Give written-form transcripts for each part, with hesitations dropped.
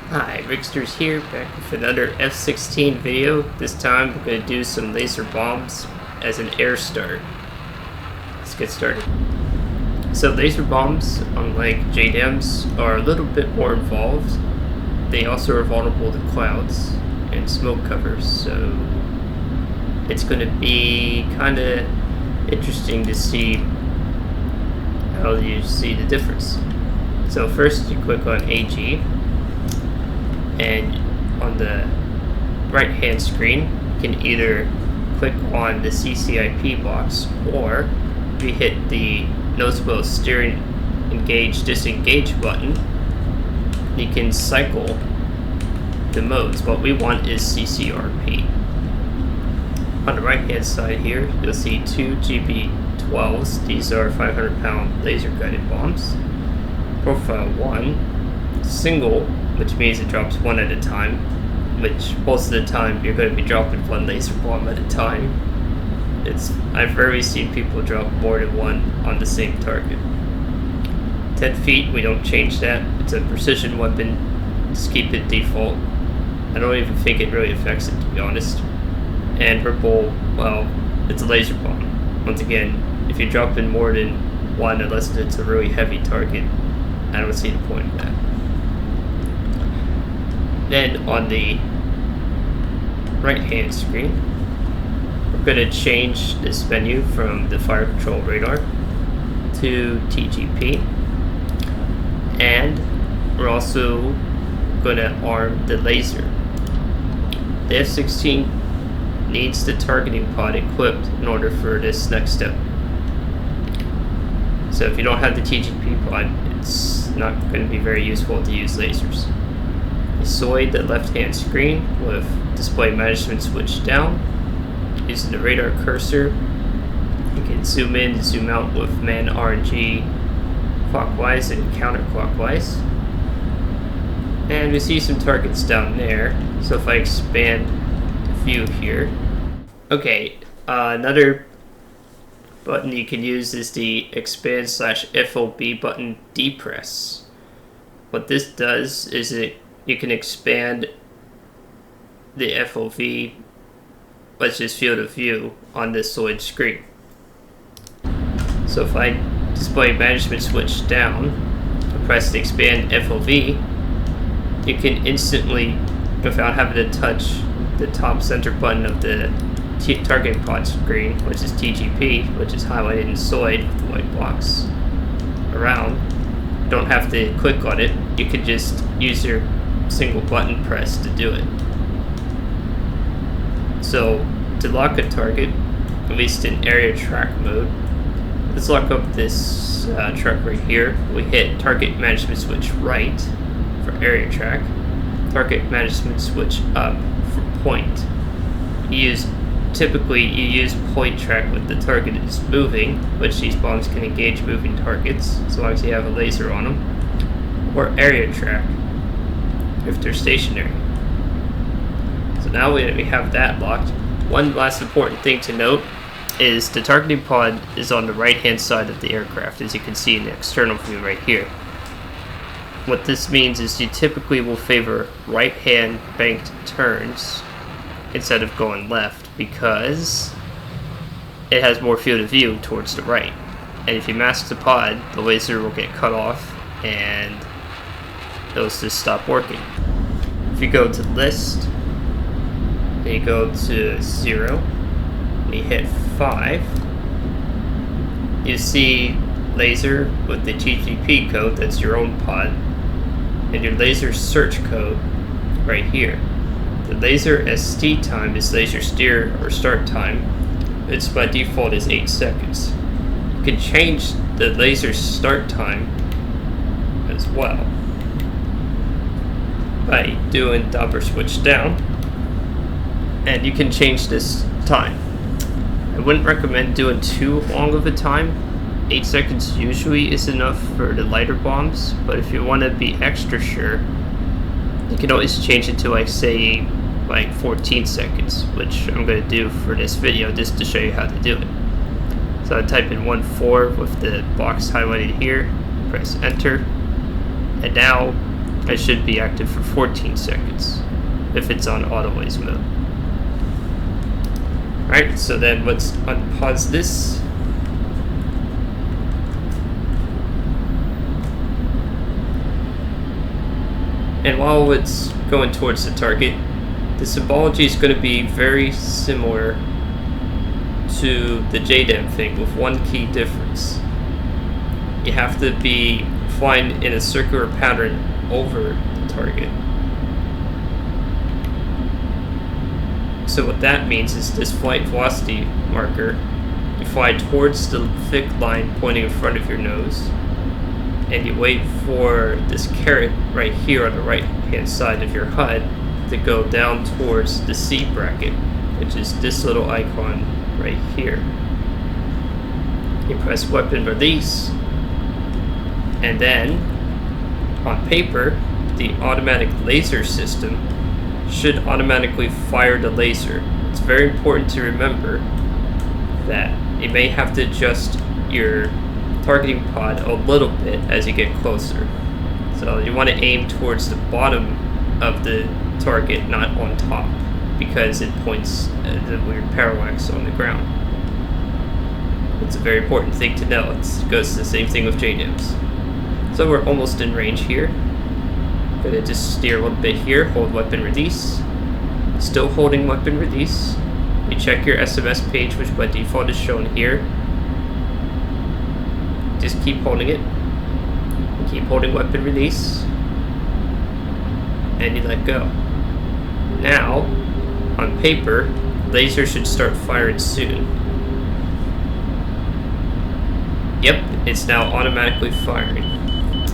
Hi, Rigsters here, back with another F-16 video. This time we're going to do some laser bombs as an air start. Let's get started. So laser bombs, unlike JDAMs, are a little bit more involved. They also are vulnerable to clouds and smoke covers, so it's going to be kind of interesting to see how you see the difference. So first you click on AG, and on the right hand screen you can either click on the CCIP box, or if you hit the noticeable steering engage disengage button, you can cycle the modes. What we want is CCRP. On the right hand side here you'll see two GB12s. These are 500-pound laser guided bombs. Profile 1 single, which means it drops one at a time, which most of the time you're going to be dropping one laser bomb at a time. I've rarely seen people drop more than one on the same target. 10 feet, we don't change that. It's a precision weapon. Just keep it default. I don't even think it really affects it, to be honest. And Ripple, well, it's a laser bomb. Once again, if you're dropping more than one, unless it's a really heavy target, I don't see the point of that. Then on the right hand screen, we're going to change this menu from the fire control radar to TGP, and we're also going to arm the laser. The F-16 needs the targeting pod equipped in order for this next step. So if you don't have the TGP pod, it's not going to be very useful to use lasers. Soy the left hand screen with display management switch down. Using the radar cursor, you can zoom in and zoom out with man RNG clockwise and counterclockwise. And we see some targets down there. So if I expand the view here, okay, another button you can use is the expand/FOV button Depress. What this does is you can expand the FOV, which is field of view, on this solid screen. So if I display management switch down and press the expand FOV, you can instantly, without having to touch the top center button of the targeting pod screen, which is TGP, which is highlighted in soy with the white box around, don't have to click on it. You can just use your single button press to do it. So to lock a target, at least in area track mode, let's lock up this truck right here. We hit target management switch right for area track, target management switch up for point. Typically you use point track when the target is moving, which these bombs can engage moving targets as long as you have a laser on them, or area track if they're stationary. So now we have that locked. One last important thing to note is the targeting pod is on the right hand side of the aircraft, as you can see in the external view right here. What this means is you typically will favor right hand banked turns instead of going left, because it has more field of view towards the right. And if you mask the pod, the laser will get cut off and those just stop working. If you go to list, then you go to 0, and you hit 5, you see laser with the TGP code, that's your own pod, and your laser search code right here. The laser ST time is laser steer or start time. It's by default is 8 seconds. You can change the laser start time as well by doing Doppler switch down, and you can change this time. I wouldn't recommend doing too long of a time. 8 seconds usually is enough for the lighter bombs, but if you want to be extra sure, you can always change it to like 14 seconds, which I'm going to do for this video just to show you how to do it. So I type in 1.4 with the box highlighted here, press enter, and now It should be active for 14 seconds if it's on auto laze mode. Alright, so then let's unpause this. And while it's going towards the target, the symbology is going to be very similar to the Detent thing with one key difference. You have to be flying in a circular pattern over the target. So what that means is this flight velocity marker, you fly towards the thick line pointing in front of your nose, and you wait for this caret right here on the right hand side of your HUD to go down towards the C bracket, which is this little icon right here. You press weapon release, and then on paper the automatic laser system should automatically fire the laser. It's very important to remember that you may have to adjust your targeting pod a little bit as you get closer. So you want to aim towards the bottom of the target, not on top, because it points the weird parallax on the ground. It's a very important thing to know. It goes the same thing with JDAMs. So we're almost in range here. Gonna just steer a little bit here, hold weapon release. Still holding weapon release. You check your SMS page, which by default is shown here. Just keep holding it. Keep holding weapon release. And you let go. Now, on paper, laser should start firing soon. Yep, it's now automatically firing.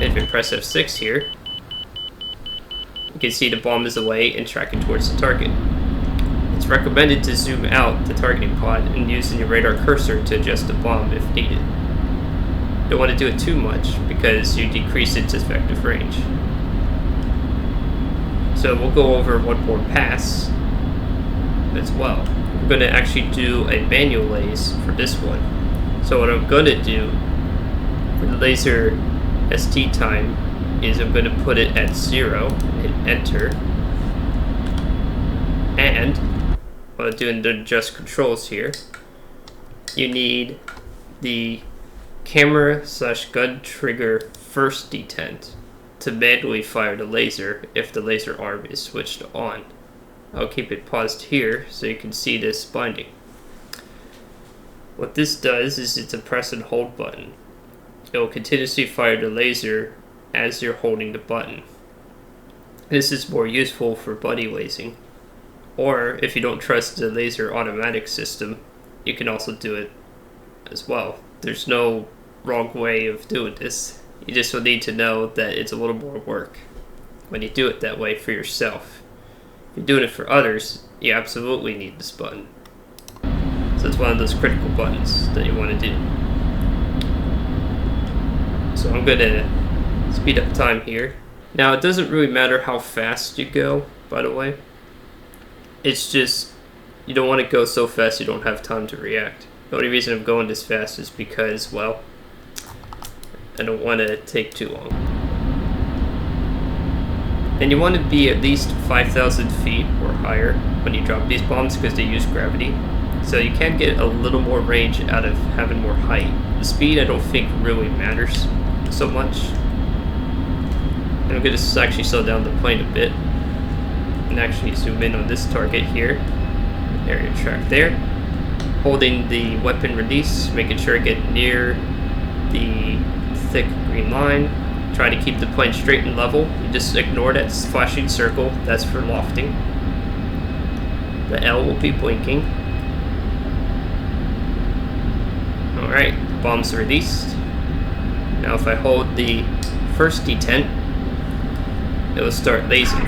If we press F6 here, you can see the bomb is away and tracking towards the target. It's recommended to zoom out the targeting pod and using your radar cursor to adjust the bomb if needed. You don't want to do it too much because you decrease its effective range. So we'll go over one more pass as well. We're going to actually do a manual laze for this one. So what I'm going to do for the laser ST time is I'm going to put it at 0 and hit enter. And while doing the adjust controls here, you need the camera/gun trigger first detent to manually fire the laser if the laser arm is switched on. I'll keep it paused here so you can see this binding. What this does is it's a press and hold button. It will continuously fire the laser as you're holding the button. This is more useful for buddy lasing, or if you don't trust the laser automatic system, you can also do it as well. There's no wrong way of doing this. You just will need to know that it's a little more work when you do it that way for yourself. If you're doing it for others, you absolutely need this button. So it's one of those critical buttons that you want to do. So I'm going to speed up time here. Now it doesn't really matter how fast you go, by the way. It's just you don't want to go so fast you don't have time to react. The only reason I'm going this fast is because, well, I don't want to take too long. And you want to be at least 5,000 feet or higher when you drop these bombs because they use gravity. So you can get a little more range out of having more height. The speed I don't think really matters so much. And I'm going to actually slow down the plane a bit and actually zoom in on this target here. Area track there. Holding the weapon release, making sure I get near the thick green line. Try to keep the plane straight and level. You just ignore that flashing circle. That's for lofting. The L will be blinking. Alright, bombs released. Now if I hold the first detent, it will start lasing.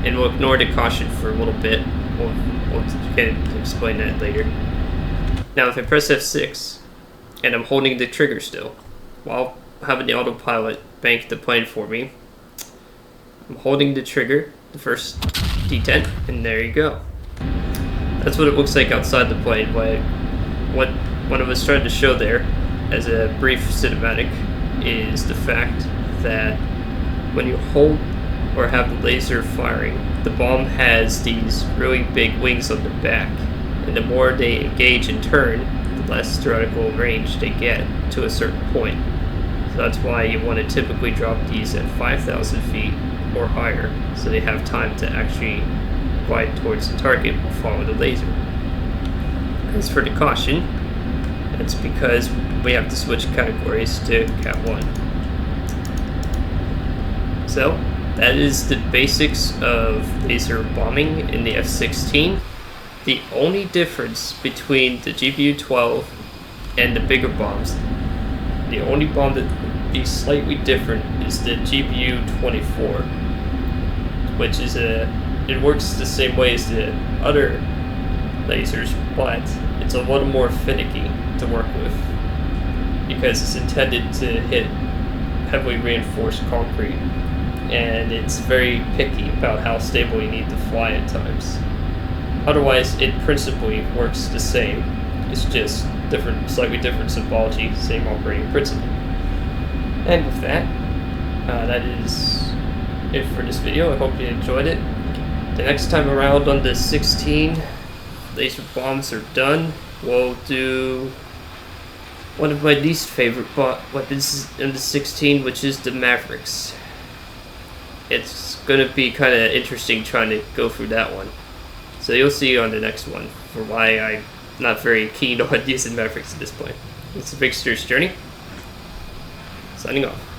And we'll ignore the caution for a little bit. We'll explain that later. Now if I press F6, and I'm holding the trigger still, while having the autopilot bank the plane for me, I'm holding the trigger, the first detent, and there you go. That's what it looks like outside the plane. What I was trying to show there as a brief cinematic is the fact that when you hold or have the laser firing, the bomb has these really big wings on the back, and the more they engage and turn, the less theoretical range they get to a certain point. So that's why you want to typically drop these at 5,000 feet or higher, so they have time to actually glide towards the target or follow the laser. As for the caution, that's because we have to switch categories to Cat 1. So, that is the basics of laser bombing in the F-16. The only difference between the GBU-12 and the bigger bombs, the only bomb that would be slightly different is the GBU-24, which is it works the same way as the other lasers, but it's a little more finicky to work with because it's intended to hit heavily reinforced concrete, and it's very picky about how stable you need to fly at times. Otherwise, it principally works the same. It's just different, slightly different symbology, same operating principle. And with that, that is it for this video. I hope you enjoyed it. The next time around on the 16 laser bombs are done, we'll do one of my least favorite weapons in the 16, which is the Mavericks. It's gonna be kind of interesting trying to go through that one. So you'll see on the next one for why I'm not very keen on using Mavericks at this point. It's a Rigsters journey. Signing off.